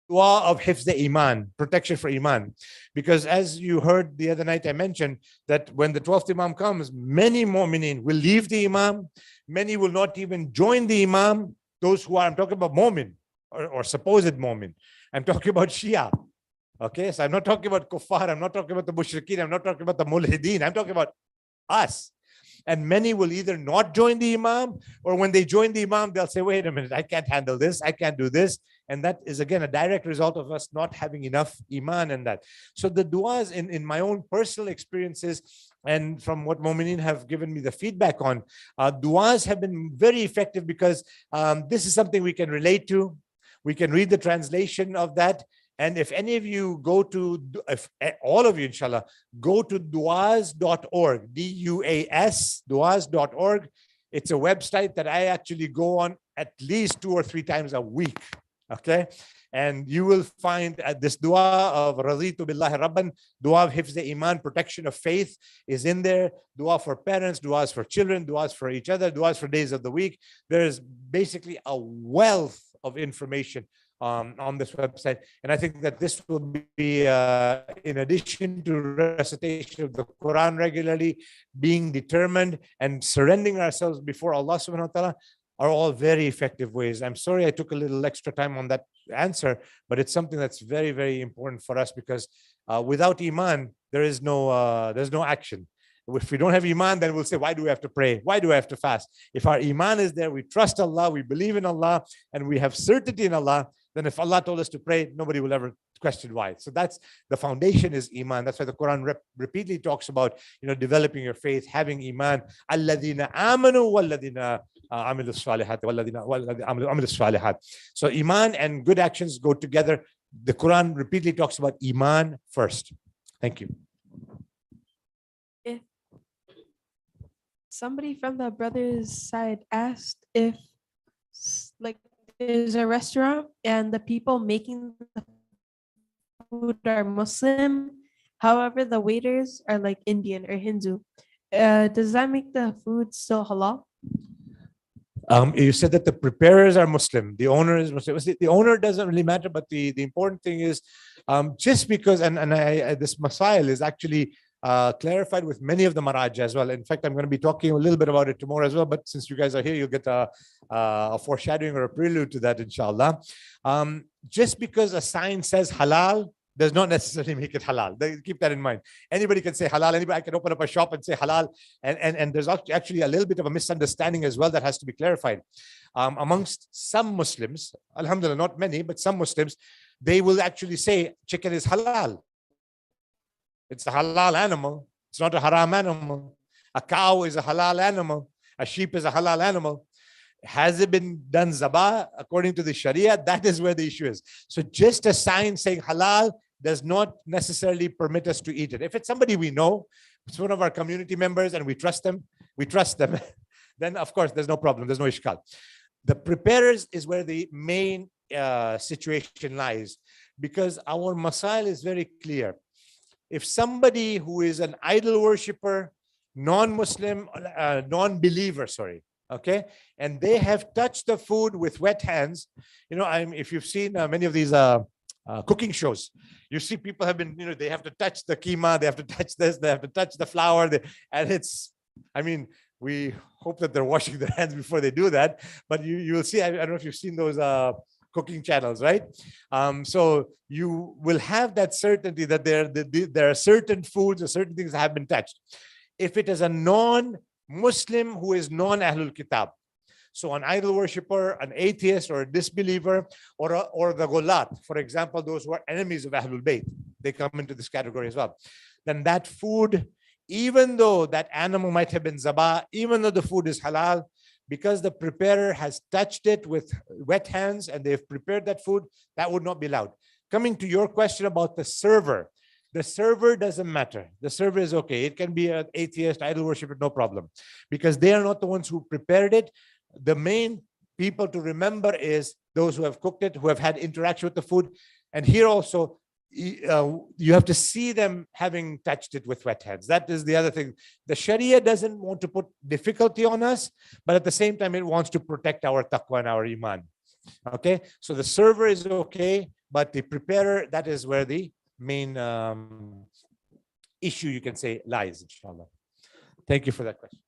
dua of hifz iman, protection for iman. Because as you heard the other night, I mentioned that when the 12th Imam comes, many mu'mineen will leave the Imam. Many will not even join the Imam. Those who are, I'm talking about mu'min or supposed mu'min. I'm talking about Shia. Okay, so I'm not talking about kuffar. I'm not talking about the mushrikeen. I'm not talking about the mulhideen. I'm talking about us. And many will either not join the Imam, or when they join the Imam, they'll say, wait a minute, I can't handle this. I can't do this. And that is, again, a direct result of us not having enough Iman and that. So the du'as in my own personal experiences and from what Mu'mineen have given me the feedback on, du'as have been very effective because this is something we can relate to. We can read the translation of that. And if any of you go to, if all of you, inshallah, go to duas.org, D-U-A-S, duas.org. It's a website that I actually go on at least 2 or 3 times a week. Okay. And you will find this dua of Raditu Billahi Rabban, dua of Hifz Iman, protection of faith is in there. Dua for parents, duas for children, duas for each other, duas for days of the week. There's basically a wealth of information on this website. And I think that this will be, in addition to recitation of the Quran regularly, being determined and surrendering ourselves before Allah subhanahu wa ta'ala, are all very effective ways. I'm sorry I took a little extra time on that answer, but it's something that's very, very important for us because without Iman, there's no action. If we don't have Iman, then we'll say, why do we have to pray? Why do I have to fast? If our Iman is there, we trust Allah, we believe in Allah, and we have certainty in Allah, then if Allah told us to pray, nobody will ever question why. So that's the foundation is Iman. That's why the Quran repeatedly talks about, developing your faith, having Iman. Alladina amanu walladina amilu salihat walladina amilu salihat. So Iman and good actions go together. The Quran repeatedly talks about Iman first. Thank you. If somebody from the brothers' side asked if, like, there's a restaurant and the people making the food are Muslim, however, the waiters are like Indian or Hindu. Does that make the food still halal? You said that the preparers are Muslim, the owner is Muslim. The owner doesn't really matter, but the important thing is just because, and this masail is actually clarified with many of the Maraj as well. In fact, I'm going to be talking a little bit about it tomorrow as well, but since you guys are here, you'll get a foreshadowing or a prelude to that, inshallah. Just because a sign says halal does not necessarily make it halal. Keep that in mind. Anybody can say halal. Anybody can open up a shop and say halal. And there's actually a little bit of a misunderstanding as well that has to be clarified. Amongst some Muslims, alhamdulillah, not many, but some Muslims, they will actually say chicken is halal. It's a halal animal. It's not a haram animal. A cow is a halal animal. A sheep is a halal animal. Has it been done zabah according to the Sharia? That is where the issue is. So just a sign saying halal does not necessarily permit us to eat it. If it's somebody we know, it's one of our community members and we trust them, then of course there's no problem. There's no ishkal. The preparers is where the main situation lies, because our masail is very clear. If somebody who is an idol worshipper, non-Muslim, non-believer, okay, and they have touched the food with wet hands, if you've seen many of these cooking shows, you see people have been, they have to touch the keema, they have to touch this, they have to touch the flour, and it's, we hope that they're washing their hands before they do that, but you will see, I don't know if you've seen those cooking channels, right? So you will have that certainty that there are certain foods or certain things that have been touched. If it is a non-Muslim who is non-Ahlul Kitab, so an idol worshipper, an atheist or a disbeliever, or the Ghulat, for example, those who are enemies of Ahlul Bayt, they come into this category as well. Then that food, even though that animal might have been zabah, even though the food is halal, because the preparer has touched it with wet hands and they've prepared that food, that would not be allowed. Coming to your question about the server doesn't matter. The server is okay. It can be an atheist, idol worshiper, no problem, because they are not the ones who prepared it. The main people to remember is those who have cooked it, who have had interaction with the food. And here also, you have to see them having touched it with wet hands. That is the other thing. The Sharia doesn't want to put difficulty on us, but at the same time, it wants to protect our taqwa and our iman. Okay, so the server is okay, but the preparer, that is where the main issue, you can say, lies, inshallah. Thank you for that question.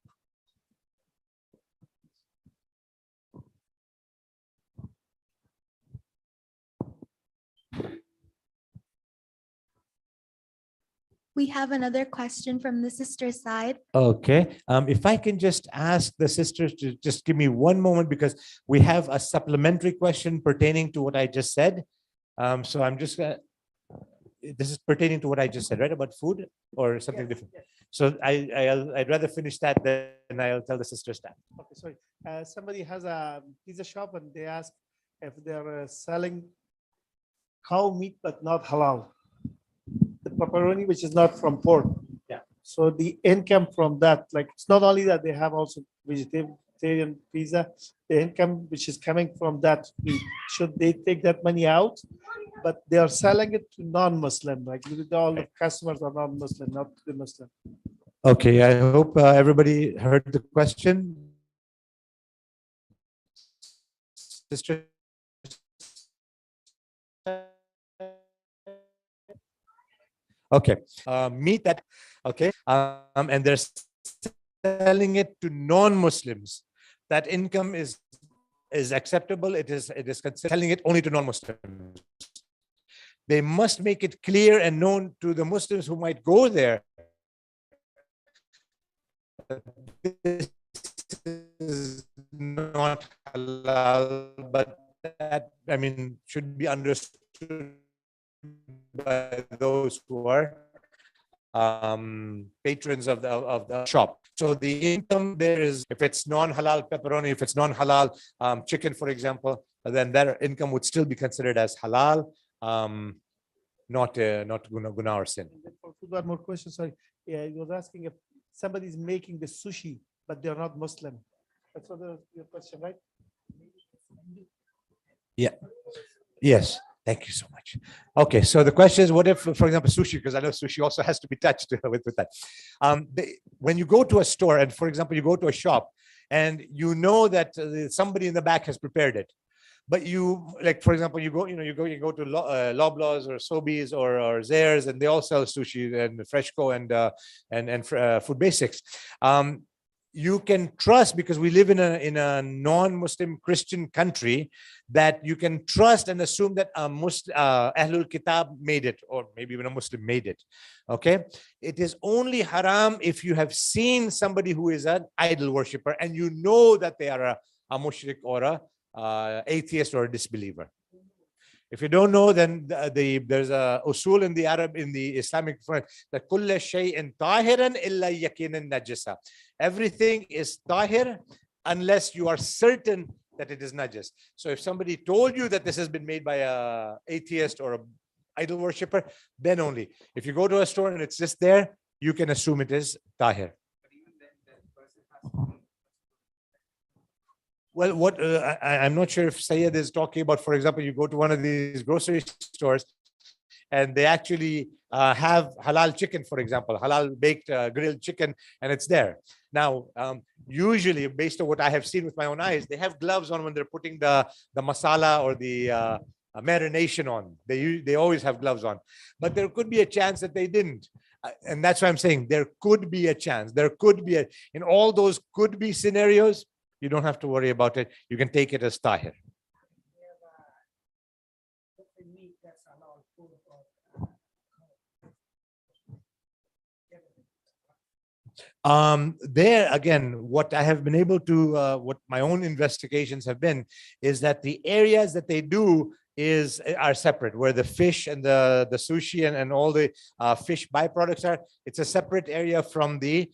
We have another question from the sister side. Okay, if I can just ask the sisters to just give me one moment, because we have a supplementary question pertaining to what I just said. So I'm just gonna, this is pertaining to what I just said, right, about food or something different. So I'd rather finish that, then I'll tell the sisters that. Okay, sorry. Somebody has a pizza shop and they ask if they're selling cow meat but not halal. The pepperoni, which is not from pork. Yeah. So the income from that, like, it's not only that they have also vegetarian pizza, the income which is coming from that meat, should they take that money out? But they are selling it to non-Muslim, like all the customers are non-Muslim, not the Muslim. Okay, I hope everybody heard the question. Sister. Okay, meat that, okay, and they're selling it to non-Muslims. That income is acceptable. It is considered selling it only to non-Muslims. They must make it clear and known to the Muslims who might go there. This is not halal, but that, I mean, should be understood by those who are patrons of the shop. So the income there is, if it's non-halal pepperoni, if it's non-halal chicken, for example, then their income would still be considered as halal, not guna or sin. And then for food, one more question, sorry. Yeah, you was asking if somebody's making the sushi, but they're not Muslim. That's what your question, right? Yeah. Yes. Thank you so much. Okay, so the question is, what if, for example, sushi, because I know sushi also has to be touched with that. When you go to a store, and for example, you go to a shop, and you know that somebody in the back has prepared it, but you, like, for example, you go to Loblaws or Sobeys or Zehrs, and they all sell sushi, and Freshco and Food Basics. You can trust, because we live in a non-Muslim Christian country, that you can trust and assume that a Muslim Ahlul Kitab made it, or maybe even a Muslim made it. Okay, it is only haram if you have seen somebody who is an idol worshipper and you know that they are a mushrik or a atheist or a disbeliever. If you don't know, then there's a usul in the Islamic front, that kulla shay'in tahiran illa yaqinan najisa. Everything is tahir unless you are certain that it is najis. So if somebody told you that this has been made by a atheist or a idol worshipper, then only. If you go to a store and it's just there, you can assume it is tahir. Well, what I'm not sure if Syed is talking about, for example, you go to one of these grocery stores and they actually have halal chicken, for example, halal baked grilled chicken, and it's there. Now, usually, based on what I have seen with my own eyes, they have gloves on when they're putting the masala or the marination on. They always have gloves on, but there could be a chance that they didn't. And that's why I'm saying there could be a chance. There could be in all those could be scenarios. You don't have to worry about it. You can take it as tahir. There again, what I have been able to, what my own investigations have been, is that the areas that they do are separate, where the fish and the sushi and all the fish byproducts are. It's a separate area from the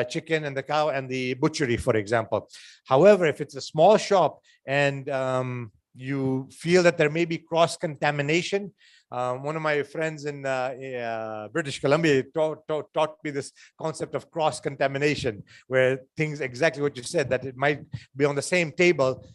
chicken and the cow and the butchery, for example. However, if it's a small shop and you feel that there may be cross-contamination, one of my friends in British Columbia taught me this concept of cross-contamination, where things exactly what you said, that it might be on the same table.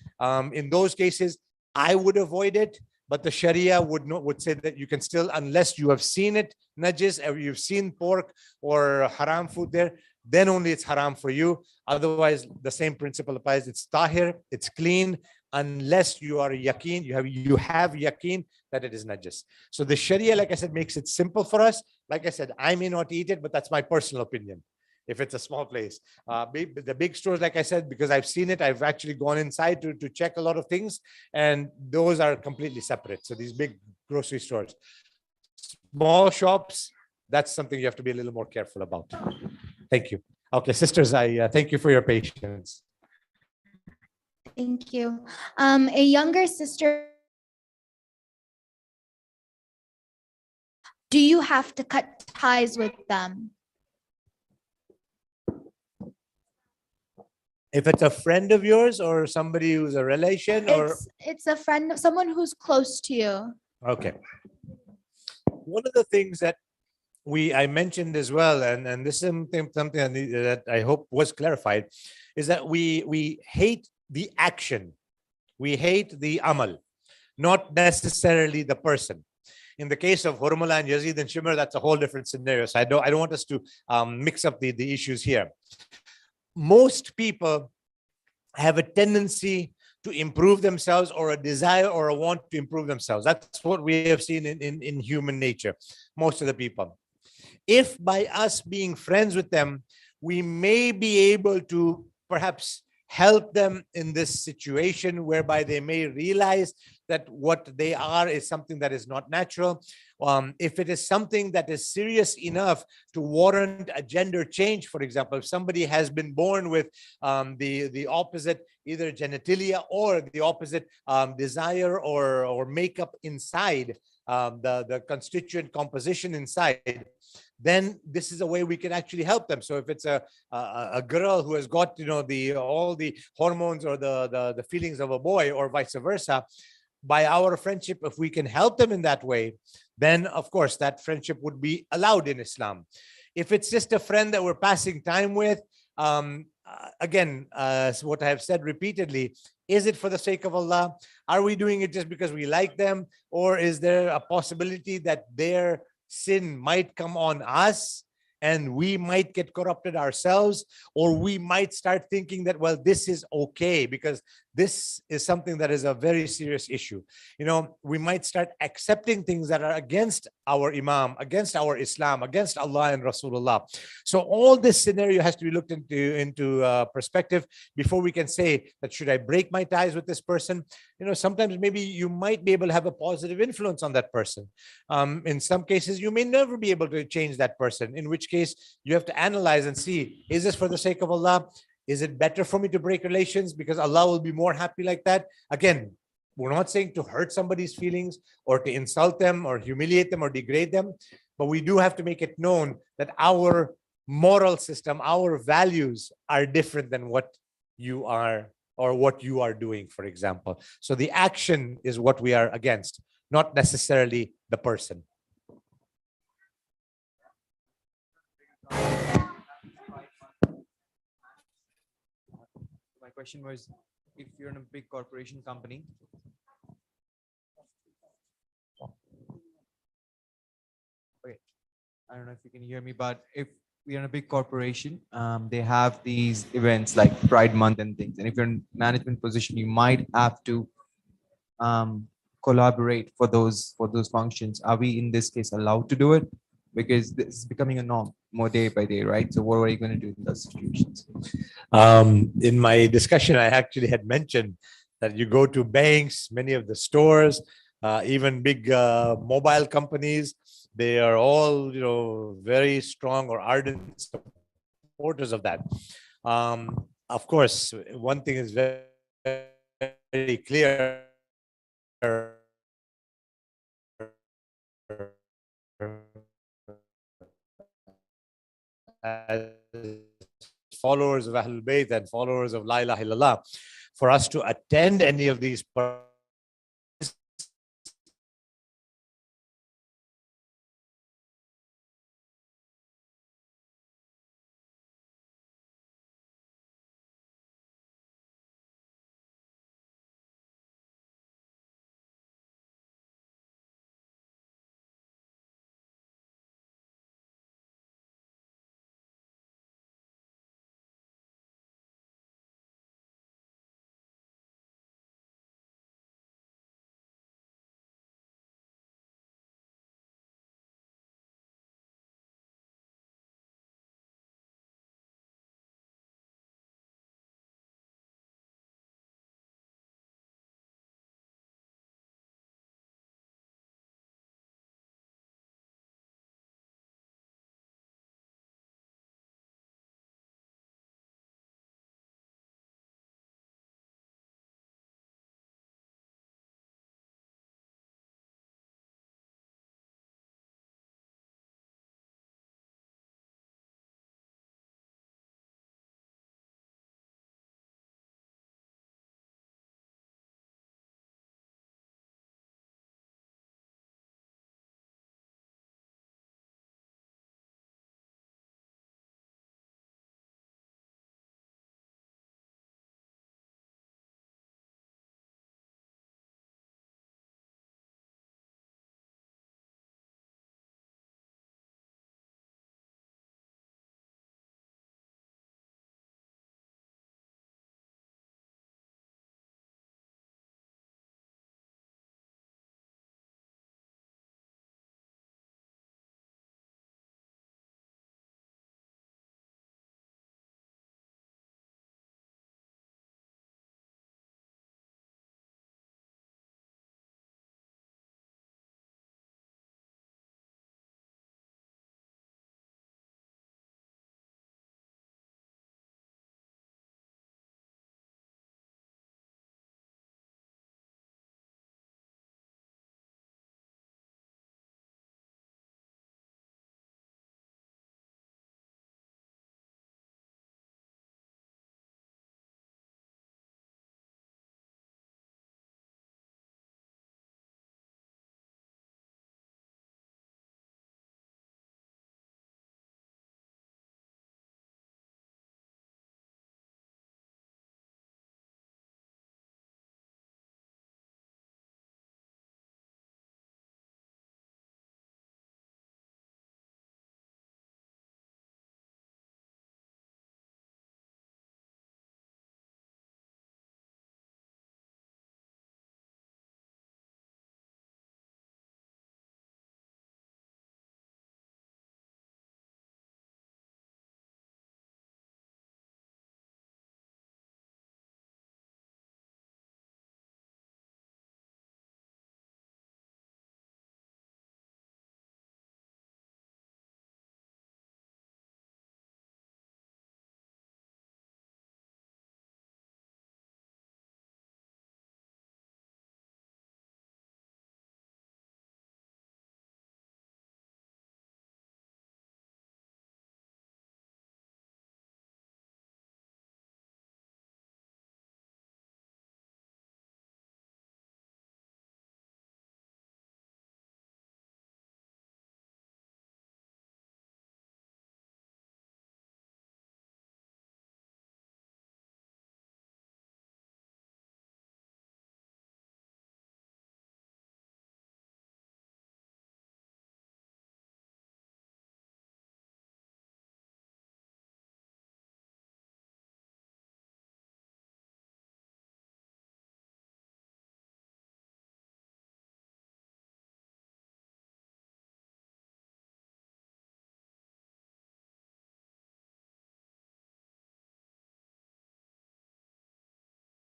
In those cases, I would avoid it, but the Sharia would say that you can still, unless you have seen it najis, or you've seen pork or haram food there, then only it's haram for you. Otherwise, the same principle applies. It's tahir, it's clean, unless you are yaqeen, you have yaqeen that it is najis. So the Sharia, like I said, makes it simple for us. Like I said, I may not eat it, but that's my personal opinion. If it's a small place, the big stores, like I said, because I've seen it, I've actually gone inside to check a lot of things, and those are completely separate. So these big grocery stores, small shops, that's something you have to be a little more careful about. Thank you. Okay, sisters, I thank you for your patience. Thank you. A younger sister, do you have to cut ties with them? If it's a friend of yours or somebody who's a relation, or It's a friend, someone who's close to you. okay. One of the things that I mentioned as well, and this is something that I hope was clarified, is that we hate the action, we hate the amal, not necessarily the person. In the case of Hurmula and Yazid and Shimr, that's a whole different scenario. So I don't want us to mix up the issues here. Most people have a tendency to improve themselves, or a desire or a want to improve themselves. That's what we have seen in human nature, most of the people. If by us being friends with them, we may be able to perhaps help them in this situation whereby they may realize that what they are is something that is not natural. If it is something that is serious enough to warrant a gender change, for example, if somebody has been born with the opposite, either genitalia or the opposite desire or makeup inside, the constituent composition inside, then this is a way we can actually help them. So if it's a girl who has got all the hormones or the feelings of a boy, or vice versa, by our friendship, if we can help them in that way, then of course that friendship would be allowed in Islam. If it's just a friend that we're passing time with, again, what I have said repeatedly, is it for the sake of Allah? Are we doing it just because we like them? Or is there a possibility that their sin might come on us and we might get corrupted ourselves? Or we might start thinking that, well, this is okay because this is something that is a very serious issue. We might start accepting things that are against our Imam, against our Islam, against Allah and Rasulullah. So all this scenario has to be looked into perspective before we can say that, should I break my ties with this person? Sometimes maybe you might be able to have a positive influence on that person. In some cases, you may never be able to change that person, in which case you have to analyze and see, is this for the sake of Allah? Is it better for me to break relations because Allah will be more happy like that? Again, we're not saying to hurt somebody's feelings or to insult them or humiliate them or degrade them, but we do have to make it known that our moral system, our values are different than what you are or what you are doing, for example. So the action is what we are against, not necessarily the person. My question was, if you're in a big corporation company, okay, I don't know if you can hear me, but if we're in a big corporation, they have these events like Pride Month and things. And if you're in management position, you might have to collaborate for those functions. Are we in this case allowed to do it? Because this is becoming a norm more day by day, right? So what are you going to do in those situations? In my discussion, I actually had mentioned that you go to banks, many of the stores, even big mobile companies, they are all, very strong or ardent supporters of that. Of course, one thing is very, very clear. As followers of Ahlul Bayt and followers of La ilaha illallah, for us to attend any of these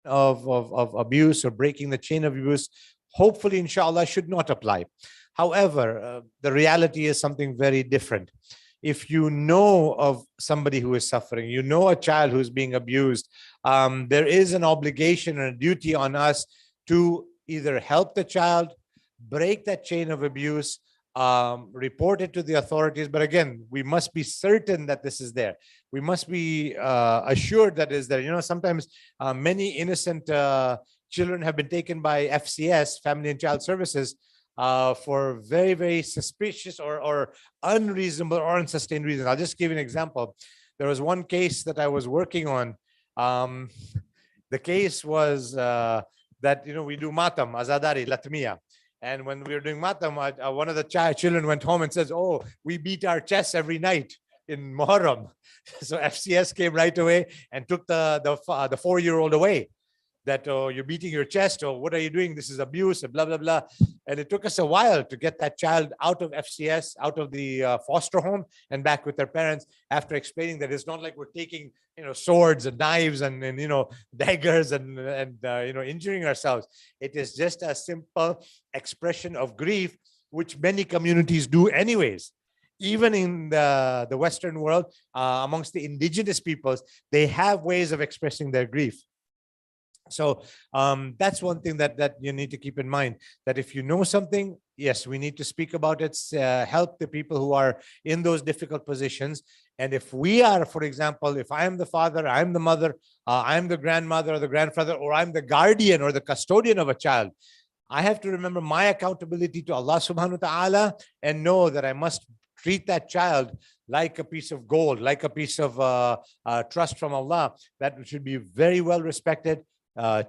of abuse or breaking the chain of abuse, hopefully, inshallah, should not apply. However, the reality is something very different. If you know of somebody who is suffering, you know a child who's being abused, there is an obligation and a duty on us to either help the child, break that chain of abuse, report it to the authorities. But again, we must be certain that this is there. We must be assured that is there. You know, sometimes many innocent children have been taken by FCS, Family and Child Services, for very, very suspicious or unreasonable or unsustained reasons. I'll just give you an example. There was one case that I was working on. The case was that, you know, we do matam, azadari, latmiya. And when we were doing matam, one of the children went home and says, oh, we beat our chests every night in Muharram. So FCS came right away and took the 4-year-old away. That, oh, you're beating your chest, or what are you doing? This is abuse, and blah, blah, blah. And it took us a while to get that child out of FCS, out of the foster home and back with their parents, after explaining that it's not like we're taking, you know, swords and knives and you know, daggers and you know, injuring ourselves. It is just a simple expression of grief, which many communities do anyways. Even in the Western world, amongst the indigenous peoples, they have ways of expressing their grief. So that's one thing that you need to keep in mind, that if you know something, yes, we need to speak about it, help the people who are in those difficult positions. And if we are, for example, if I am the father, I'm the mother, I'm the grandmother or the grandfather, or I'm the guardian or the custodian of a child, I have to remember my accountability to Allah subhanahu wa ta'ala and know that I must treat that child like a piece of gold, like a piece of trust from Allah, that should be very well respected,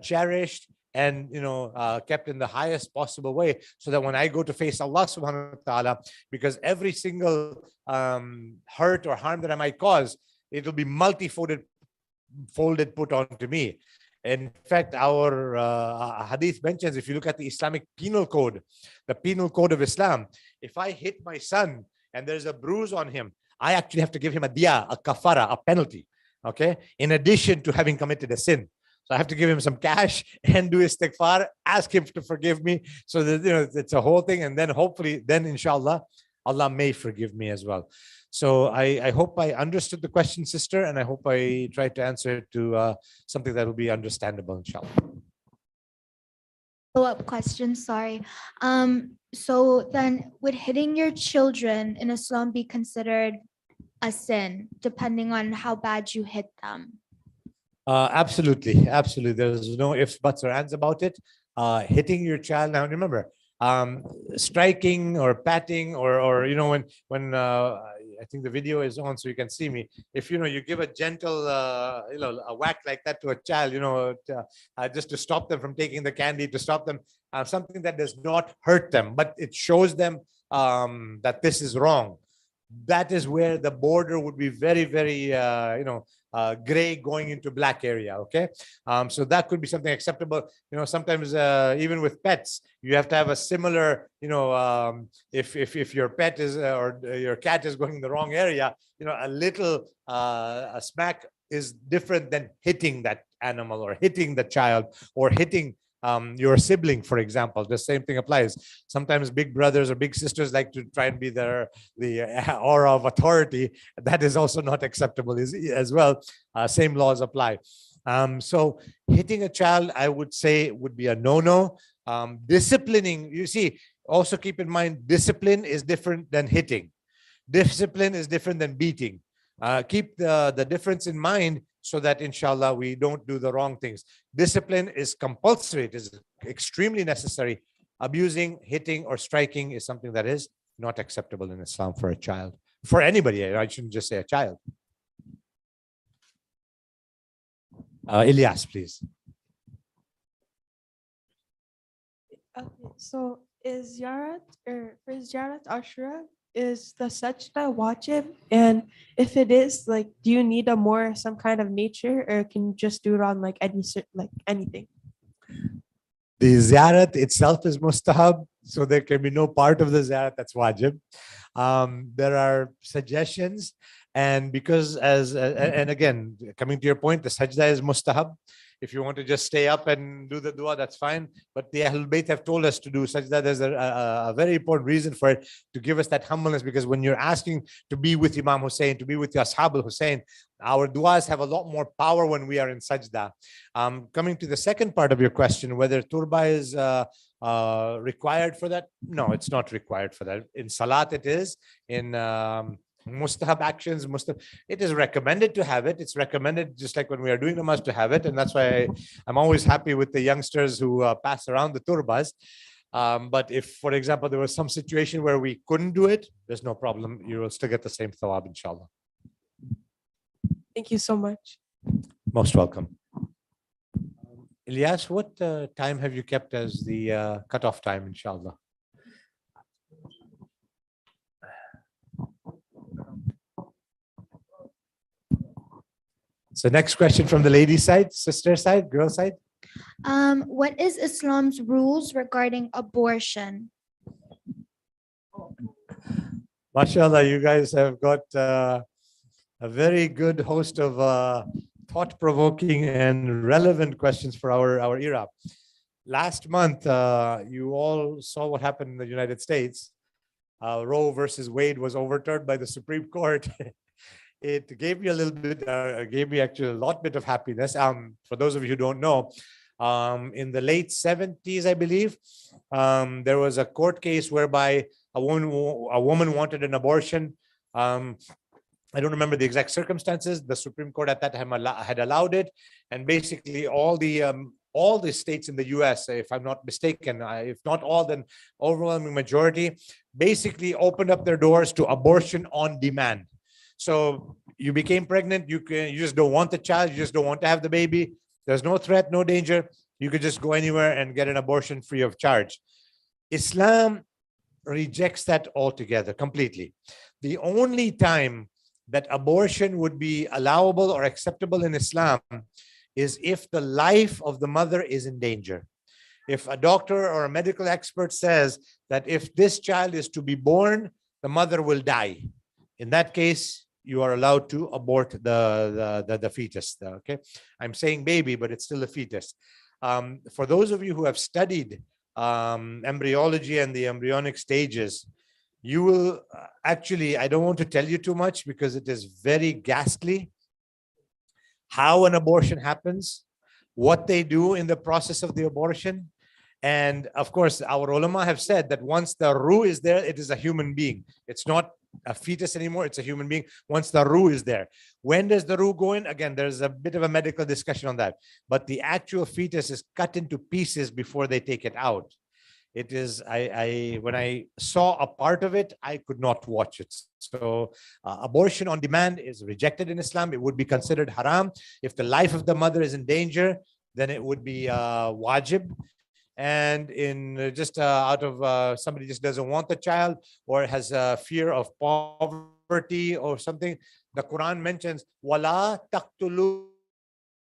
cherished, and, you know, kept in the highest possible way, so that when I go to face Allah subhanahu wa ta'ala, because every single hurt or harm that I might cause, it will be multifolded put onto me. In fact, our hadith mentions, if you look at the Islamic penal code, the penal code of Islam, if I hit my son and there's a bruise on him, I actually have to give him a diya, a kafara, a penalty, okay, in addition to having committed a sin. So I have to give him some cash and do istighfar, ask him to forgive me. So that, you know, it's a whole thing. And then hopefully, then inshallah, Allah may forgive me as well. So I hope I understood the question, sister, and I hope I tried to answer it to something that will be understandable, inshallah. Follow-up question, sorry. So then would hitting your children in Islam be considered a sin, depending on how bad you hit them? Absolutely. There's no ifs, buts, or ands about it. Hitting your child. Now, remember, striking or patting or you know, when I think the video is on, so you can see me. If, you know, you give a gentle, you know, a whack like that to a child, you know, just to stop them from taking the candy, to stop them, something that does not hurt them, but it shows them that this is wrong. That is where the border would be very, very, you know, gray going into black area. Okay. So that could be something acceptable. You know, sometimes even with pets, you have to have a similar, you know, if your pet is or your cat is going in the wrong area, you know, a little a smack is different than hitting that animal or hitting the child or hitting your sibling, for example. The same thing applies. Sometimes big brothers or big sisters like to try and be the aura of authority. That is also not acceptable as well. Same laws apply. So hitting a child, I would say, would be a no-no. Disciplining, you see, also keep in mind, discipline is different than hitting. Discipline is different than beating. Keep the difference in mind, so that inshallah we don't do the wrong things. Discipline is compulsory. It is extremely necessary. Abusing, hitting, or striking is something that is not acceptable in Islam for a child. For anybody, I shouldn't just say a child. Ilyas, please. Okay, so is Yarat or for Yarat Ashura, is the sajda wajib? And if it is, like, do you need some kind of nature, or can you just do it on like anything? The ziyarat itself is mustahab, so there can be no part of the ziyarat that's wajib. There are suggestions, and because and again, coming to your point, the sajda is mustahab, If you want to just stay up and do the dua, that's fine. But the Ahlul Bayt have told us to do such that there's a very important reason for it, to give us that humbleness, because when you're asking to be with Imam Hussein, to be with the Ashab al-Hussein, our duas have a lot more power when we are in sajda. Coming to the second part of your question, whether turba is required for that? No, it's not required for that. In salat it is. In mustahab actions, it is recommended to have it. It's recommended, just like when we are doing namaz, to have it. And that's why I'm always happy with the youngsters who pass around the turbas. But if, for example, there was some situation where we couldn't do it, there's no problem. You will still get the same thawab, inshallah. Thank you so much. Most welcome. Ilyas, what time have you kept as the cutoff time, inshallah? So next question from the lady side, sister side, girl side. What is Islam's rules regarding abortion? MashaAllah, you guys have got a very good host of thought-provoking and relevant questions for our era. Last month, you all saw what happened in the United States. Roe versus Wade was overturned by the Supreme Court. It gave me a little bit, gave me actually a lot bit of happiness. For those of you who don't know, in the late 70s, I believe, there was a court case whereby a woman wanted an abortion. I don't remember the exact circumstances. The Supreme Court at that time had allowed it, and basically all the states in the US, if I'm not mistaken, if not all, then overwhelming majority, basically opened up their doors to abortion on demand. So you became pregnant, you just don't want the child, you just don't want to have the baby. There's no threat, no danger. You could just go anywhere and get an abortion free of charge. Islam rejects that altogether, completely. The only time that abortion would be allowable or acceptable in Islam is if the life of the mother is in danger. If a doctor or a medical expert says that if this child is to be born, the mother will die. In that case, you are allowed to abort the fetus. Okay, I'm saying baby, but it's still a fetus. For those of you who have studied embryology and the embryonic stages, you will actually, I don't want to tell you too much because it is very ghastly how an abortion happens, what they do in the process of the abortion. And of course, our ulama have said that once the ruh is there, it is a human being. It's not a fetus anymore, it's a human being once the ruh is there. When does the ruh go in? Again, there's a bit of a medical discussion on that. But the actual fetus is cut into pieces before they take it out. It is, when I saw a part of it, I could not watch it. So abortion on demand is rejected in Islam. It would be considered haram. If the life of the mother is in danger, then it would be wajib. And in just out of somebody just doesn't want the child or has a fear of poverty or something, the Quran mentions wala taqtulu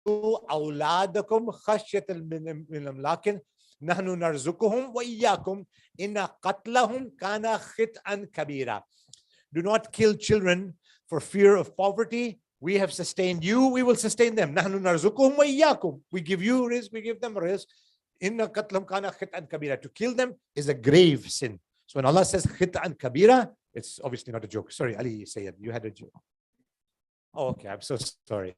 awladakum khashyatal min imlakin nahnu narzuquhum wa iyyakum inna qatlahum kana khit'an kabira. Do not kill children for fear of poverty. We have sustained you, we will sustain them. Nahnu narzuquhum wa iyyakum. We give you rizq, we give them rizq. Inna qatlahum kana khit'an kabira. To kill them is a grave sin. So when Allah says khit'an kabira, it's obviously not a joke. Sorry, Ali Sayyid, you had a joke. Oh, okay, I'm so sorry.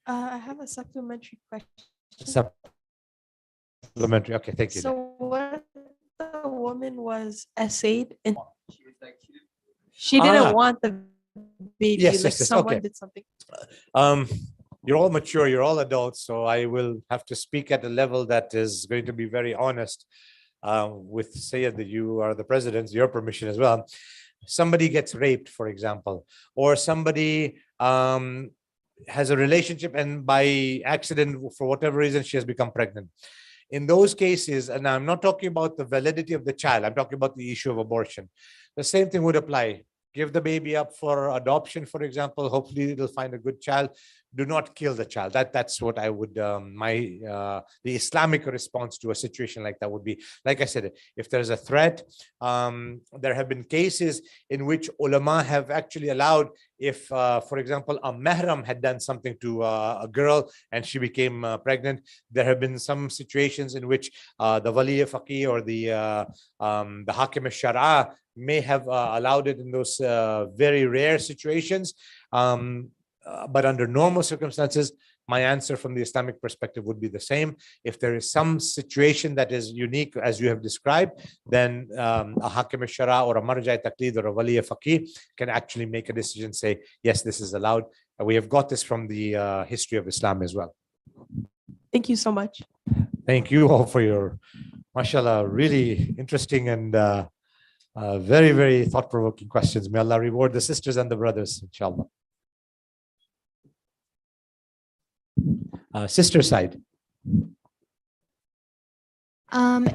I have a supplementary question. Supplementary. Okay, thank you. So what if the woman was essayed and she didn't want the baby, Yes, like yes, yes, someone okay. did something. You're all mature, you're all adults, so I will have to speak at a level that is going to be very honest with Sayyid, that you are the president, your permission as well. Somebody gets raped, for example, or somebody has a relationship and by accident, for whatever reason, she has become pregnant. In those cases, and I'm not talking about the validity of the child, I'm talking about the issue of abortion. The same thing would apply. Give the baby up for adoption, for example. Hopefully, it'll find a good child. do not kill the child. That's what I would, the Islamic response to a situation like that would be. Like I said, if there's a threat, there have been cases in which ulama have actually allowed, if, for example, a mahram had done something to a girl and she became pregnant. There have been some situations in which the wali faqih or the hakim al-shar'a may have allowed it in those very rare situations. But under normal circumstances, my answer from the Islamic perspective would be the same. If there is some situation that is unique, as you have described, then a hakim al-shara or a marja taqlid or a wali faqih can actually make a decision, say, yes, this is allowed. We have got this from the history of Islam as well. Thank you so much. Thank you all for your, mashallah, really interesting and very, very thought-provoking questions. May Allah reward the sisters and the brothers, inshallah. Sister side.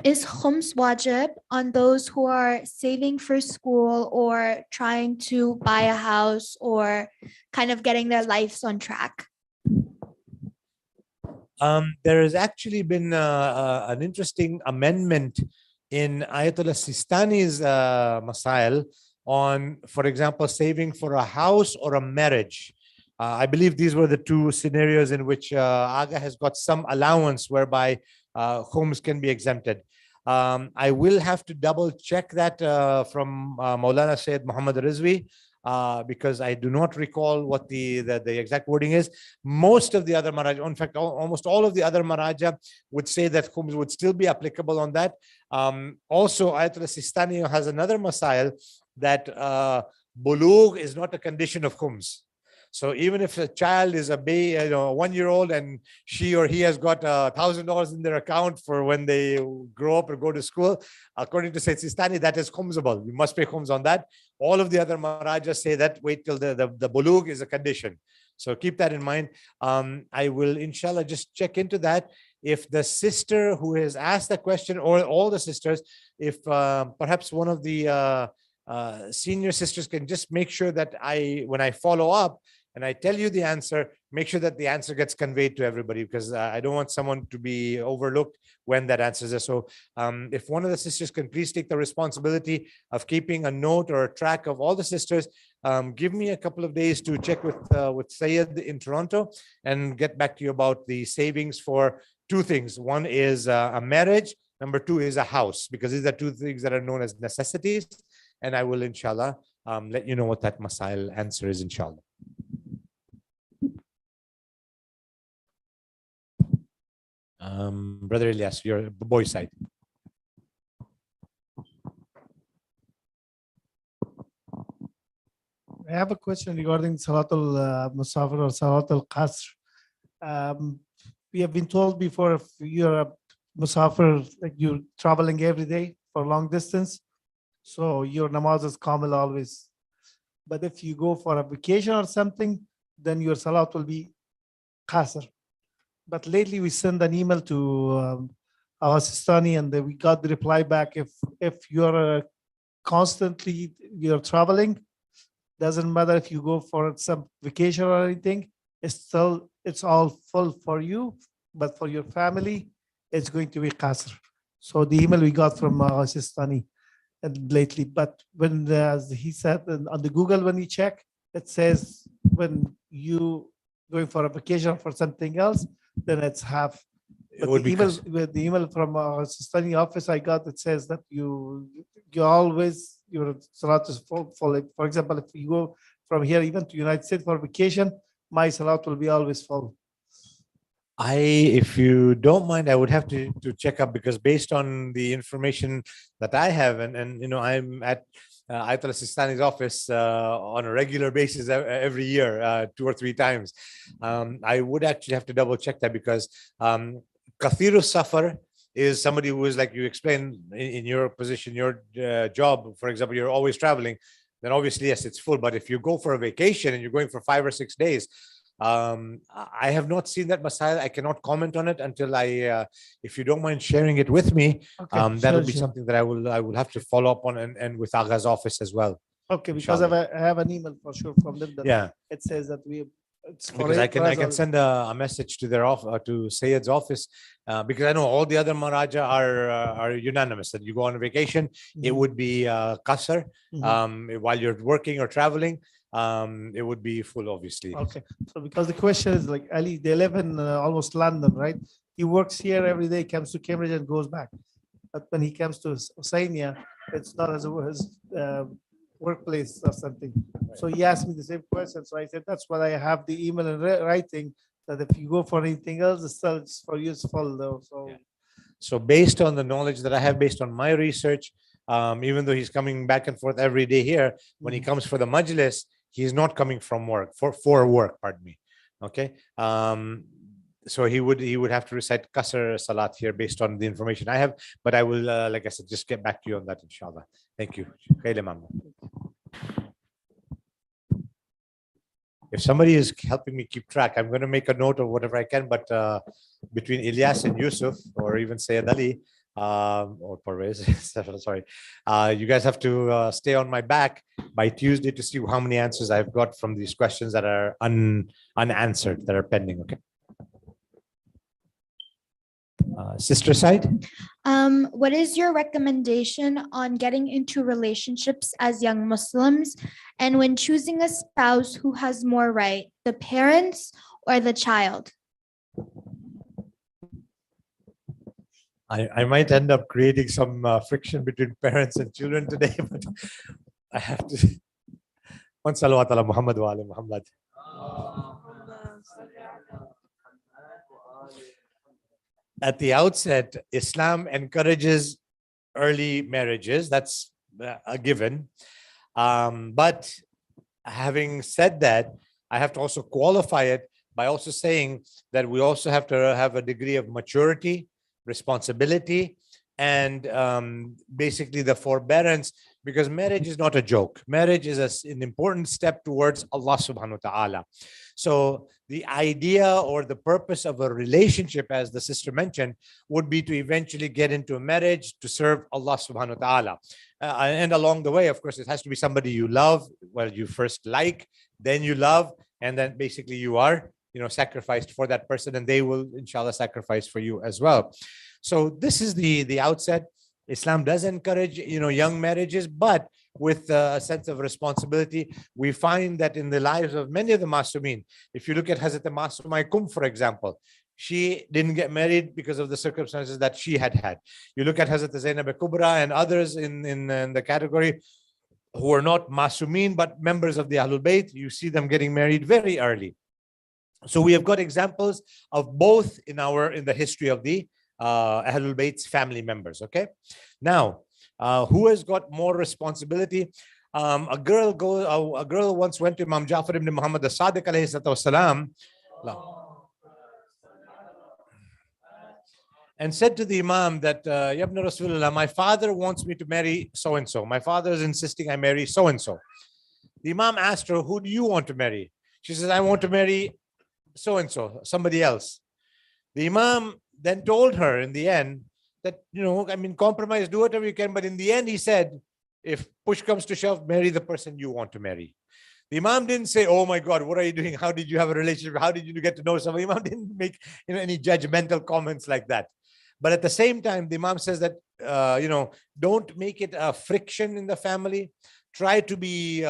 Is khums wajib on those who are saving for school or trying to buy a house or kind of getting their lives on track? There has actually been an interesting amendment in Ayatollah Sistani's Masail on, for example, saving for a house or a marriage. I believe these were the two scenarios in which Aga has got some allowance whereby homes can be exempted. I will have to double check that from Maulana Sayyid Muhammad Rizvi, because I do not recall what the exact wording is. Most of the other Maraja, in fact, almost all of the other Maraja would say that homes would still be applicable on that. Also, Ayatollah Sistani has another Masail that bulugh is not a condition of homes. So even if a child is a 1-year-old and she or he has got $1,000 in their account for when they grow up or go to school, according to Sayyid Sistani, that is khumsable. You must pay khums on that. All of the other Marajas say that wait till the bulugh is a condition. So keep that in mind. I will, inshallah, just check into that. If the sister who has asked the question, or all the sisters, if perhaps one of the senior sisters can just make sure that when I follow up, and I tell you the answer, make sure that the answer gets conveyed to everybody, because I don't want someone to be overlooked when that answer is there. So if one of the sisters can please take the responsibility of keeping a note or a track of all the sisters, give me a couple of days to check with Syed in Toronto and get back to you about the savings for two things. One is a marriage. Number two is a house, because these are two things that are known as necessities. And I will, inshallah, let you know what that masail answer is, inshallah. Brother Ilyas, your boy side. I have a question regarding Salatul Musafir or Salatul Qasr. We have been told before, if you're a Musafir, like you're traveling every day for long distance, so your namaz is kamil always. But if you go for a vacation or something, then your salat will be qasr. But lately we sent an email to our Sistani, and we got the reply back. If you're constantly traveling, doesn't matter if you go for some vacation or anything, it's all full for you, but for your family, it's going to be qasr. So the email we got from our Sistani and lately, but when as he said on the Google, when you check, it says when you going for a vacation or for something else, then it's half. But the email from our Sistani office I got, it says that you always, your salat is full. For example, if you go from here even to United States for vacation, my salat will be always full. If you don't mind, I would have to check up, because based on the information that I have, and I'm at Ayatollah Sistani's office on a regular basis every year, 2 or 3 times. I would actually have to double check that, because Kathiru Safar is somebody who is, like you explained, in your position, your job, for example, you're always traveling, then obviously, yes, it's full. But if you go for a vacation and you're going for 5 or 6 days, I have not seen that masail. I cannot comment on it until if you don't mind sharing it with me. Okay, that'll be something that I will have to follow up on, and with Agha's office as well. Okay, because I have an email for sure from them that it says that It's because I can for us send a message to their to Sayyid's office, because I know all the other Maraja are unanimous that you go on vacation, it would be qasr. While you're working or traveling, it would be full, obviously. Okay, so because the question is like Ali, they live in almost London, right? He works here every day, comes to Cambridge and goes back. But when he comes to Osania, it's not as his workplace or something. So he asked me the same question. So I said, that's why I have the email in writing, that if you go for anything else, it's still for useful though. So So based on the knowledge that I have, based on my research, even though he's coming back and forth every day here, when he comes for the majlis, he's not coming from work for work, pardon me. Okay. So he would have to recite Qasr Salat here based on the information I have, but I will, like I said, just get back to you on that, inshallah. Thank you. Khair, Imam. If somebody is helping me keep track, I'm going to make a note of whatever I can, but between Ilyas and Yusuf, or even Sayyid Ali, or Parvez, sorry, you guys have to stay on my back by Tuesday to see how many answers I've got from these questions that are unanswered, that are pending, okay? Sister side? What is your recommendation on getting into relationships as young Muslims, and when choosing a spouse, who has more right, the parents or the child? I might end up creating some friction between parents and children today, but I have to. One salawat ala Muhammad wa ala Muhammad. At the outset, Islam encourages early marriages. That's a given. But having said that, I have to also qualify it by also saying that we also have to have a degree of maturity, responsibility, and basically the forbearance, because marriage is not a joke. Marriage is an important step towards Allah subhanahu wa ta'ala. So the idea or the purpose of a relationship, as the sister mentioned, would be to eventually get into a marriage to serve Allah subhanahu wa ta'ala. And along the way, of course, it has to be somebody you love. Well, you first like, then you love, and then basically you are, sacrificed for that person, and they will, inshallah, sacrifice for you as well. So this is the outset. Islam does encourage, young marriages, but with a sense of responsibility. We find that in the lives of many of the Masumeen, if you look at Hazrat Masumai Kum, for example, she didn't get married because of the circumstances that she had. You look at Hazrat Zainab Kubra and others in the category who are not Masumeen, but members of the Ahlul Bayt, you see them getting married very early. So we have got examples of both in the history of the Ahlul Bayt's family members. Okay, now who has got more responsibility? A girl once went to Imam Ja'far ibn Muhammad as-Sadiq alayhi salatu wasalam and said to the Imam that, Ya ibn Rasulullah, my father wants me to marry so and so. My father is insisting I marry so and so. The Imam asked her, who do you want to marry? She says, I want to marry so and so, somebody else. The Imam then told her in the end that, compromise, do whatever you can. But in the end, he said, if push comes to shove, marry the person you want to marry. The Imam didn't say, oh my God, what are you doing? How did you have a relationship? How did you get to know somebody? The Imam didn't make any judgmental comments like that. But at the same time, the Imam says that, don't make it a friction in the family. Try to be,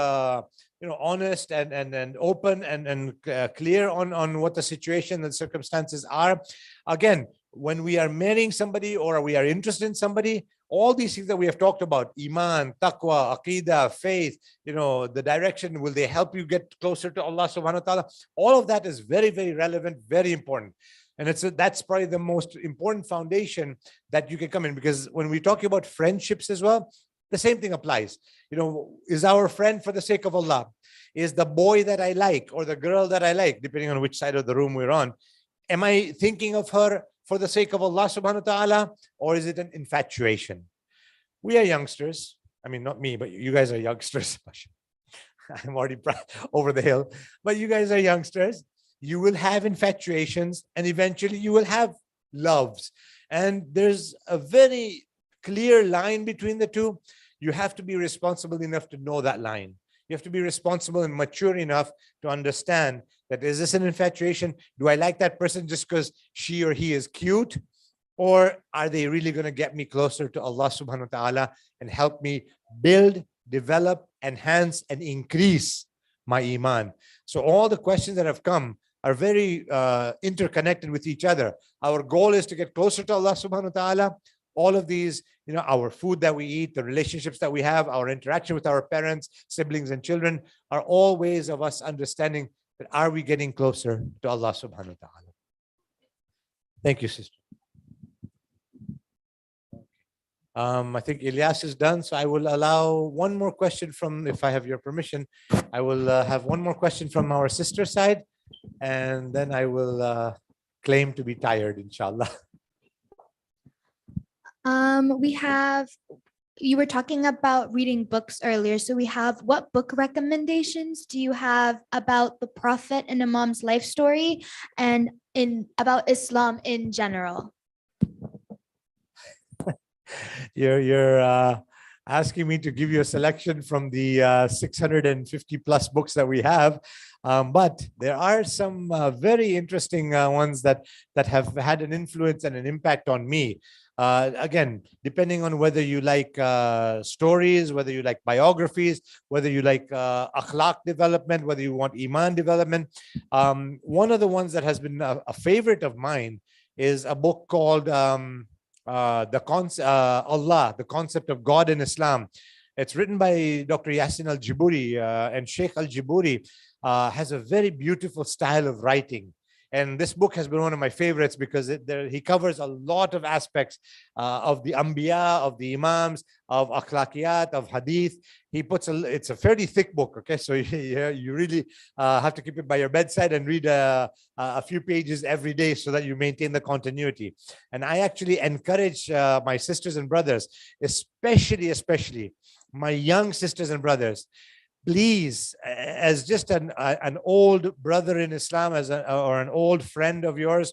honest and open and clear on what the situation and circumstances are. Again, when we are marrying somebody or we are interested in somebody, all these things that we have talked about, Iman, Taqwa, Aqidah, faith, the direction, will they help you get closer to Allah subhanahu wa ta'ala? All of that is very, very relevant, very important. And that's probably the most important foundation that you can come in, because when we talk about friendships as well, the same thing applies. Is our friend for the sake of Allah? Is the boy that I like or the girl that I like, depending on which side of the room we're on, am I thinking of her for the sake of Allah subhanahu wa ta'ala, or is it an infatuation? We are youngsters. I mean, not me, but you guys are youngsters. I'm already over the hill. But you guys are youngsters. You will have infatuations, and eventually you will have loves. And there's a very clear line between the two. You have to be responsible enough to know that line. You have to be responsible and mature enough to understand that, is this an infatuation? Do I like that person just because she or he is cute? Or are they really going to get me closer to Allah subhanahu wa ta'ala and help me build, develop, enhance, and increase my iman? So all the questions that have come are very interconnected with each other. Our goal is to get closer to Allah subhanahu wa ta'ala. All of these, our food that we eat, the relationships that we have, our interaction with our parents, siblings, and children are all ways of us understanding that, are we getting closer to Allah subhanahu wa ta'ala? Thank you, sister. I think Ilyas is done, so I will allow one more question from, if I have your permission, I will have one more question from our sister side, and then I will claim to be tired, inshallah. You were talking about reading books earlier. So we have, what book recommendations do you have about the Prophet and Imam's life story and about Islam in general? You're asking me to give you a selection from the 650 plus books that we have. But there are some very interesting ones that have had an influence and an impact on me. Again, depending on whether you like stories, whether you like biographies, whether you like akhlaq development, whether you want iman development. One of the ones that has been a favorite of mine is a book called Allah, the Concept of God in Islam. It's written by Dr. Yasin al-Jiburi, and Shaykh al-Jiburi has a very beautiful style of writing. And this book has been one of my favorites because he covers a lot of aspects of the Anbiya, of the Imams, of Akhlaqiyat, of Hadith. It's a fairly thick book, okay? So you really have to keep it by your bedside and read a few pages every day so that you maintain the continuity. And I actually encourage my sisters and brothers, especially my young sisters and brothers, please, as just an old brother in Islam, or an old friend of yours,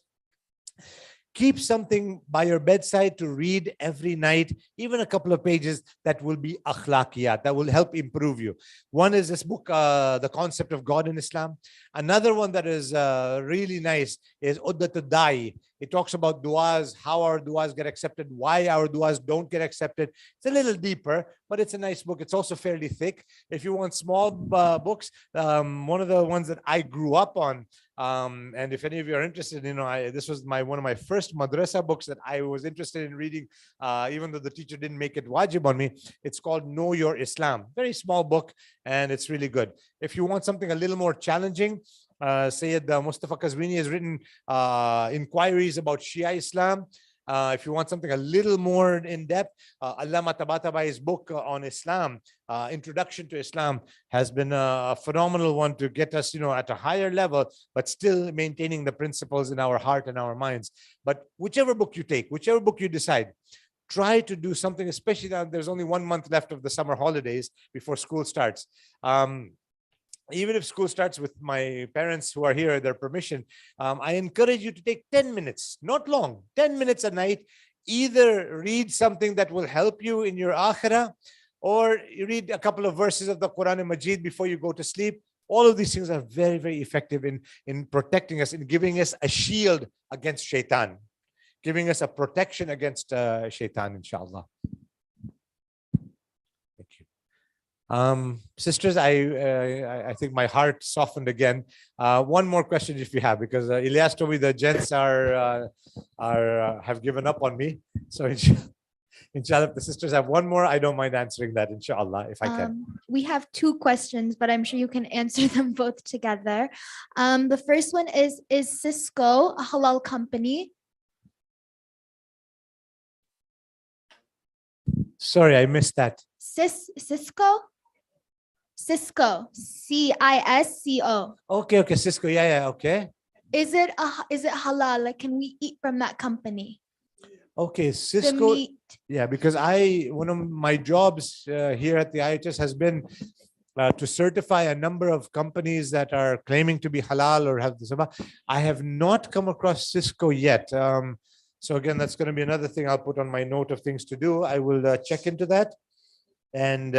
keep something by your bedside to read every night, even a couple of pages that will be akhlaqiyat, that will help improve you. One is this book, The Concept of God in Islam. Another one that is really nice is Hudda. It talks about du'as, how our du'as get accepted, why our du'as don't get accepted. It's a little deeper, but it's a nice book. It's also fairly thick. If you want small books, one of the ones that I grew up on, and if any of you are interested, this was one of my first madrasa books that I was interested in reading, even though the teacher didn't make it wajib on me. It's called Know Your Islam. Very small book, and it's really good. If you want something a little more challenging, Sayyid Mustafa Kazwini has written inquiries about Shia Islam. If you want something a little more in depth, Allama Tabatabai's book on Islam, Introduction to Islam, has been a phenomenal one to get us, at a higher level, but still maintaining the principles in our heart and our minds. But whichever book you take, whichever book you decide, try to do something, especially now there's only 1 month left of the summer holidays before school starts. Even if school starts, with my parents who are here, their permission, I encourage you to take 10 minutes, not long, 10 minutes a night. Either read something that will help you in your akhirah, or you read a couple of verses of the Quran and Majid before you go to sleep. All of these things are very, very effective in protecting us, in giving us a shield against shaitan, giving us a protection against shaitan, inshallah. Sisters, I think my heart softened again. One more question if you have, because Ilyas told me the gents have given up on me. So inshallah, if the sisters have one more, I don't mind answering that, inshallah, if I can. We have 2 questions, but I'm sure you can answer them both together. The first one is Cisco a halal company? Sorry, I missed that. Cisco, Cisco. Okay, Cisco. Yeah, okay. Is it halal? Like, can we eat from that company? Okay, The Cisco. meat. Yeah, because one of my jobs here at the IHS has been to certify a number of companies that are claiming to be halal or have this. I have not come across Cisco yet. So again, that's going to be another thing I'll put on my note of things to do. I will check into that and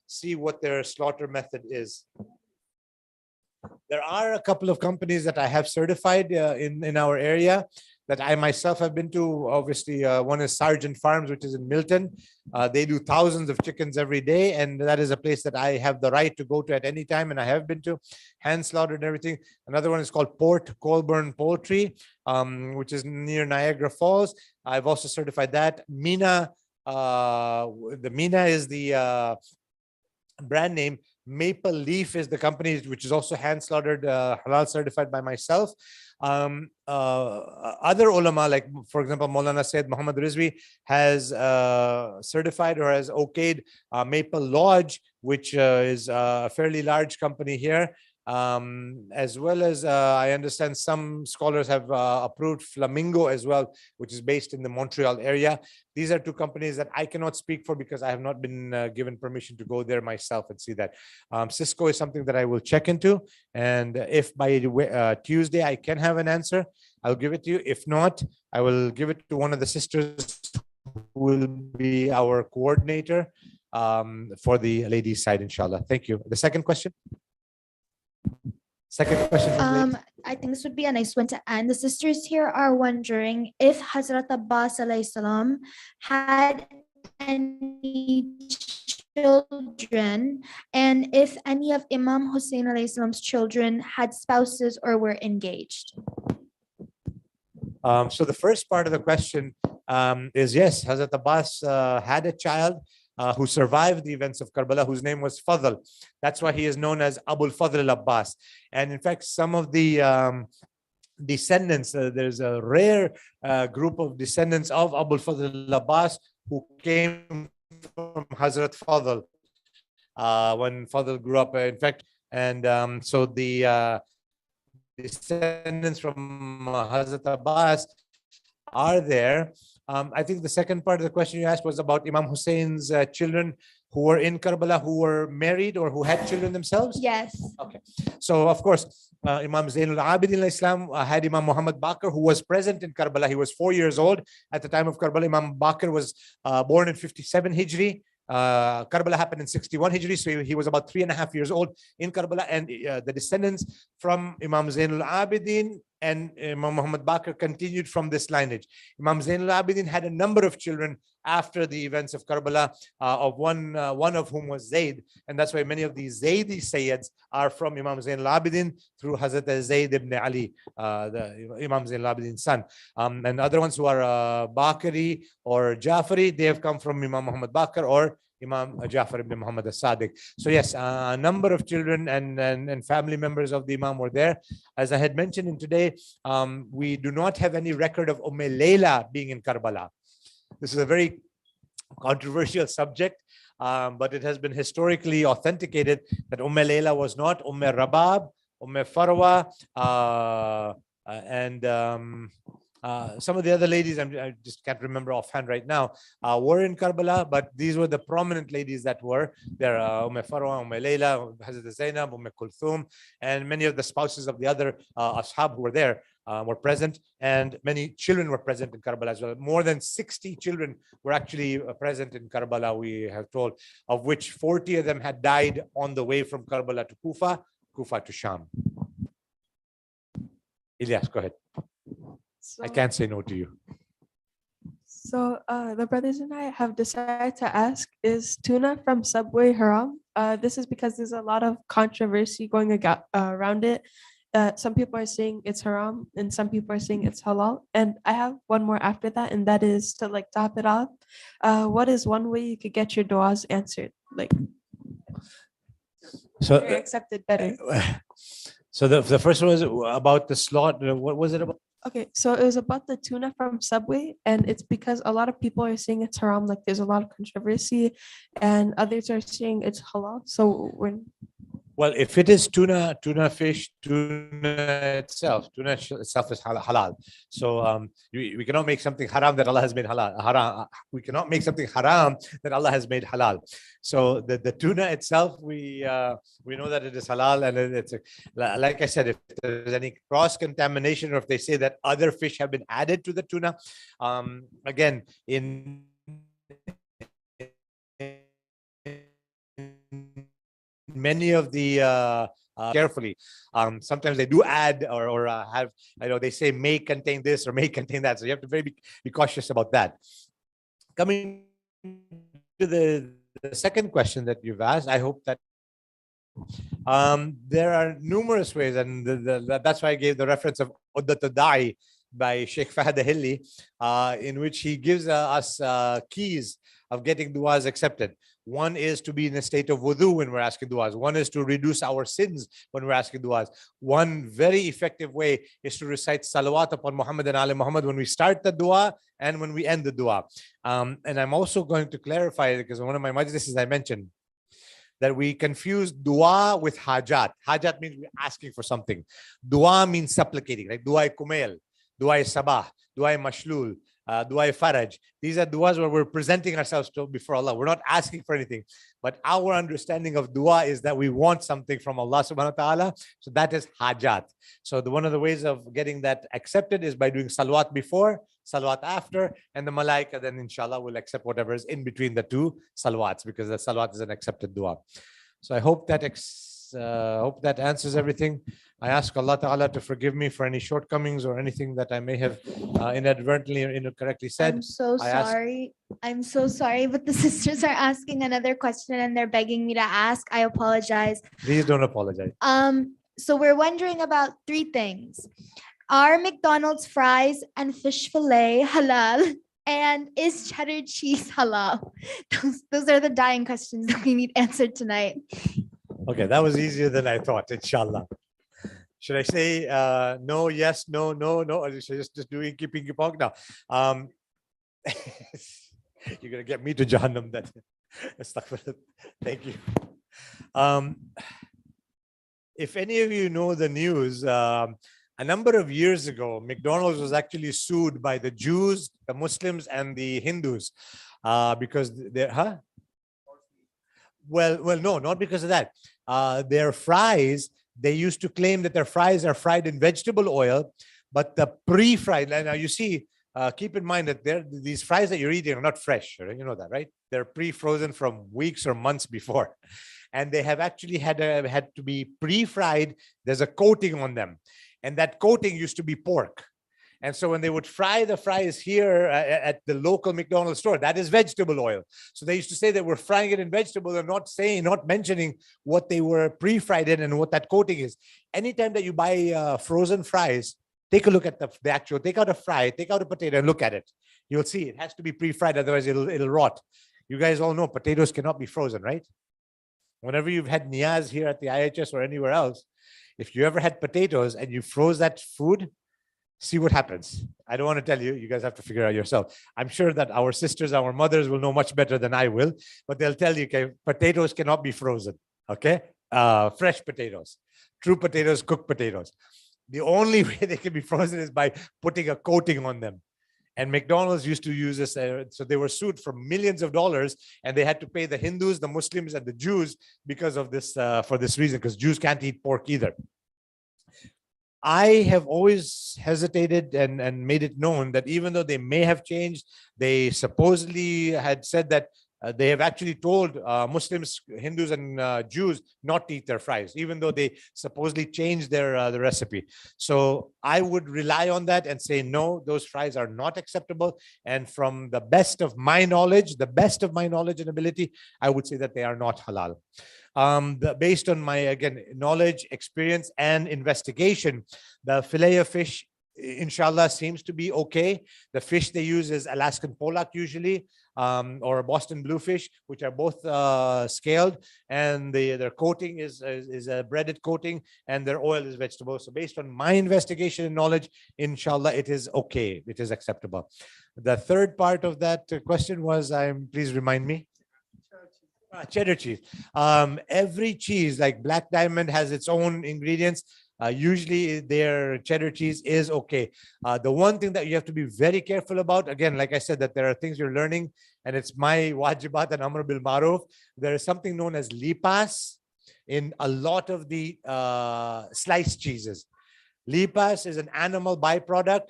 see what their slaughter method is. There are a couple of companies that I have certified in our area that I myself have been to. Obviously, one is Sargent Farms, which is in Milton. They do thousands of chickens every day, and that is a place that I have the right to go to at any time, and I have been to, hand slaughtered and everything. Another one is called Port Colborne Poultry, which is near Niagara Falls. I've also certified that. Mina, the Mina is the brand name. Maple Leaf is the company, which is also hand slaughtered, halal certified by myself. Other ulama, like for example, Maulana Sayyid Muhammad Rizvi has certified or has okayed Maple Lodge, which is a fairly large company here. As well as I understand some scholars have approved Flamingo as well, which is based in the Montreal area. These are two companies that I cannot speak for because I have not been given permission to go there myself and see that. Cisco is something that I will check into, and if by Tuesday I can have an answer, I'll give it to you. If not, I will give it to one of the sisters who will be our coordinator for the ladies' side, inshallah. Thank you. The second question? Second question from ladies. I think this would be a nice one to end. The sisters here are wondering if Hazrat Abbas alayhi salam had any children, and if any of Imam Hussein alayhi salam's children had spouses or were engaged. So the first part of the question is yes, Hazrat Abbas had a child who survived the events of Karbala, whose name was Fadl. That's why he is known as Abul Fadl al-Abbas. And in fact, some of the descendants, there's a rare group of descendants of Abul Fadl al-Abbas who came from Hazrat Fadl when Fadl grew up. In fact, and so the descendants from Hazrat Abbas are there. I think the second part of the question you asked was about Imam Hussein's children who were in Karbala, who were married or who had children themselves? Yes. Okay. So, of course, Imam Zainul Abidin Islam had Imam Muhammad Baqir, who was present in Karbala. He was 4 years old at the time of Karbala. Imam Baqir was born in 57 Hijri. Karbala happened in 61 Hijri, so he was about 3.5 years old in Karbala. And the descendants from Imam Zainul Abidin and Imam Muhammad Baqir continued from this lineage. Imam Zainul Abidin had a number of children after the events of Karbala, of one of whom was Zayd, and that's why many of these Zaydi Sayyids are from Imam Zainul Abidin through Hazrat Zayd ibn Ali, the Imam Zainul Abidin's son. And other ones who are Baqiri or Jafari, they have come from Imam Muhammad Baqir or Imam Jafar ibn Muhammad as-Sadiq. So yes, a number of children and family members of the Imam were there. As I had mentioned in today, we do not have any record of Layla being in Karbala. This is a very controversial subject, but it has been historically authenticated that Layla was not Rabab, Farwa, and some of the other ladies, I just can't remember offhand right now, were in Karbala, but these were the prominent ladies that were there. Farwa, Layla, Hazrat Zainab, Kulthum, and many of the spouses of the other ashab who were there were present, and many children were present in Karbala as well. More than 60 children were actually present in Karbala, we have told, of which 40 of them had died on the way from Karbala to Kufa to Sham. Ilyas, go ahead. So, I can't say no to you. So the brothers and I have decided to ask, is tuna from Subway haram? This is because there's a lot of controversy going around it. Some people are saying it's haram and some people are saying it's halal. And I have one more after that, and that is to like top it off. What is one way you could get your du'as answered? Like, so or accepted better. So the first one was about the slaughter. What was it about? Okay, so it was about the tuna from Subway, and it's because a lot of people are saying it's haram, like there's a lot of controversy, and others are saying it's halal. So when Well, if it is tuna fish, tuna itself is halal. So we cannot make something haram that Allah has made halal. We cannot make something haram that Allah has made halal. So the tuna itself, we know that it is halal, and it's like I said, if there's any cross contamination, or if they say that other fish have been added to the tuna, again in many of the carefully. Sometimes they do add or have, they say may contain this or may contain that. So you have to be cautious about that. Coming to the second question that you've asked, I hope that there are numerous ways, and that's why I gave the reference of Hudda by Shaykh Fahad Hilli, in which he gives us keys of getting du'as accepted. One is to be in a state of wudu when we're asking du'as. One is to reduce our sins when we're asking du'as. One very effective way is to recite salawat upon Muhammad and Ali Muhammad when we start the du'a and when we end the du'a. And I'm also going to clarify, because one of my majlises I mentioned that we confuse dua with hajat. Hajat means we're asking for something. Dua means supplicating, like dua kumail, dua sabah, dua mashlul, dua faraj. These are duas where we're presenting ourselves before Allah. We're not asking for anything, but our understanding of dua is that we want something from Allah subhanahu wa ta'ala. So that is hajat. So one of the ways of getting that accepted is by doing salawat before, salawat after, and the malaika then inshallah will accept whatever is in between the two salawats, because the salawat is an accepted dua. So I hope that hope that answers everything. I ask Allah Ta'ala to forgive me for any shortcomings or anything that I may have inadvertently or incorrectly said. I'm so sorry. I'm so sorry, but the sisters are asking another question and they're begging me to ask. I apologize. Please don't apologize. So we're wondering about three things. Are McDonald's fries and fish fillet halal? And is cheddar cheese halal? Those are the dying questions that we need answered tonight. Okay, that was easier than I thought, inshallah. Should I say no, yes, no, no, no? Or should I just do inky pinky pong now? You're going to get me to Jahannam then. Thank you. If any of you know the news, a number of years ago, McDonald's was actually sued by the Jews, the Muslims, and the Hindus because they're, Well, no, not because of that. Their fries, they used to claim that their fries are fried in vegetable oil, but the pre-fried, now you see, keep in mind that these fries that you're eating are not fresh. Right? You know that, right? They're pre-frozen from weeks or months before. And they have actually had to be pre-fried. There's a coating on them. And that coating used to be pork. And so when they would fry the fries here at the local McDonald's store, that is vegetable oil. So they used to say that we're frying it in vegetable and not mentioning what they were pre-fried in and what that coating is. Anytime that you buy frozen fries, take a look at the actual, take out a fry, take out a potato and look at it. You'll see it has to be pre-fried, otherwise it'll rot. You guys all know potatoes cannot be frozen, right? Whenever you've had niyaz here at the IHS or anywhere else, if you ever had potatoes and you froze that food, see what happens. I don't want to tell you. You guys have to figure out yourself. I'm sure that our sisters, our mothers will know much better than I will, but they'll tell you, okay, potatoes cannot be frozen, okay? Fresh potatoes, true potatoes, cooked potatoes. The only way they can be frozen is by putting a coating on them. And McDonald's used to use this, so they were sued for millions of dollars, and they had to pay the Hindus, the Muslims, and the Jews because of this, for this reason, because Jews can't eat pork either. I have always hesitated and made it known that even though they may have changed, they supposedly had said that they have actually told Muslims, Hindus, and Jews not to eat their fries, even though they supposedly changed their the recipe. So I would rely on that and say, no, those fries are not acceptable. And from the best of my knowledge and ability, I would say that they are not halal. Based on my, again, knowledge, experience, and investigation, the fillet of fish, inshallah, seems to be okay. The fish they use is Alaskan pollock usually, or Boston bluefish, which are both scaled, and their coating is a breaded coating, and their oil is vegetable. So based on my investigation and knowledge, inshallah, it is okay. It is acceptable. The third part of that question was, please remind me. Cheddar cheese. Every cheese, like Black Diamond, has its own ingredients. Usually their cheddar cheese is okay. The one thing that you have to be very careful about, again, like I said, that there are things you're learning, and it's my wajibat and amr bil maruf. There is something known as lipas in a lot of the sliced cheeses. Lipas is an animal byproduct.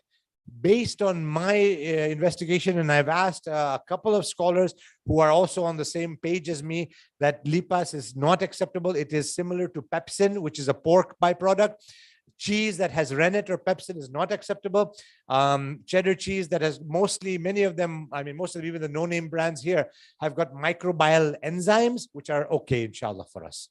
based on my investigation, and I've asked a couple of scholars who are also on the same page as me, that lipas is not acceptable. It is similar to pepsin, which is a pork byproduct. Cheese that has rennet or pepsin is not acceptable. Cheddar cheese that has many of them, I mean, most of even the no-name brands here have got microbial enzymes, which are okay, inshallah, for us.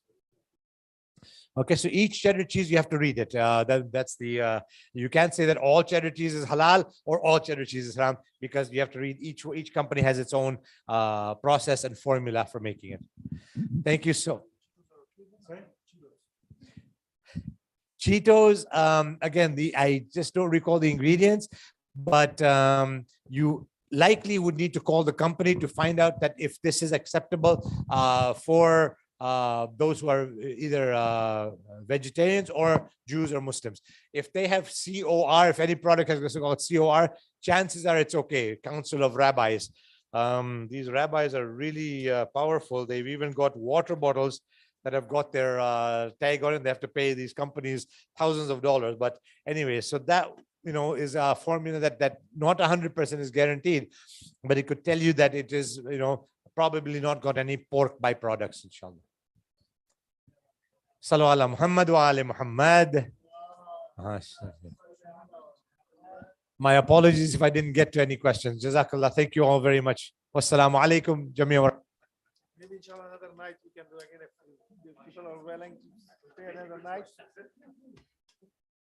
Okay, so each cheddar cheese, you have to read it. That's the, you can't say that all cheddar cheese is halal or all cheddar cheese is haram, because you have to read each company has its own process and formula for making it. Thank you so. Sorry? Cheetos, again, I just don't recall the ingredients, but you likely would need to call the company to find out that if this is acceptable for those who are either vegetarians or Jews or Muslims. If they have COR, if any product has what's called COR, chances are it's okay. Council of Rabbis. These rabbis are really powerful. They've even got water bottles that have got their tag on it. They have to pay these companies thousands of dollars. But anyway, so that, is a formula that not 100% is guaranteed, but it could tell you that it is, probably not got any pork byproducts, inshallah. Sallu ala Muhammad wa ala Muhammad. My apologies if I didn't get to any questions. Jazakallah. Thank you all very much. Wassalamu alaikum. Jamia. Maybe inshallah another night we can do again if people are willing to stay another night.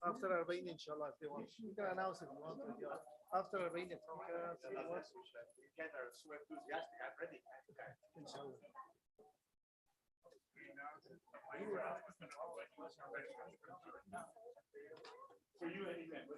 After Arbaeen, inshallah, if they want. You can announce if you want. After Arbaeen, if you can, I'm ready. Inshallah. For you,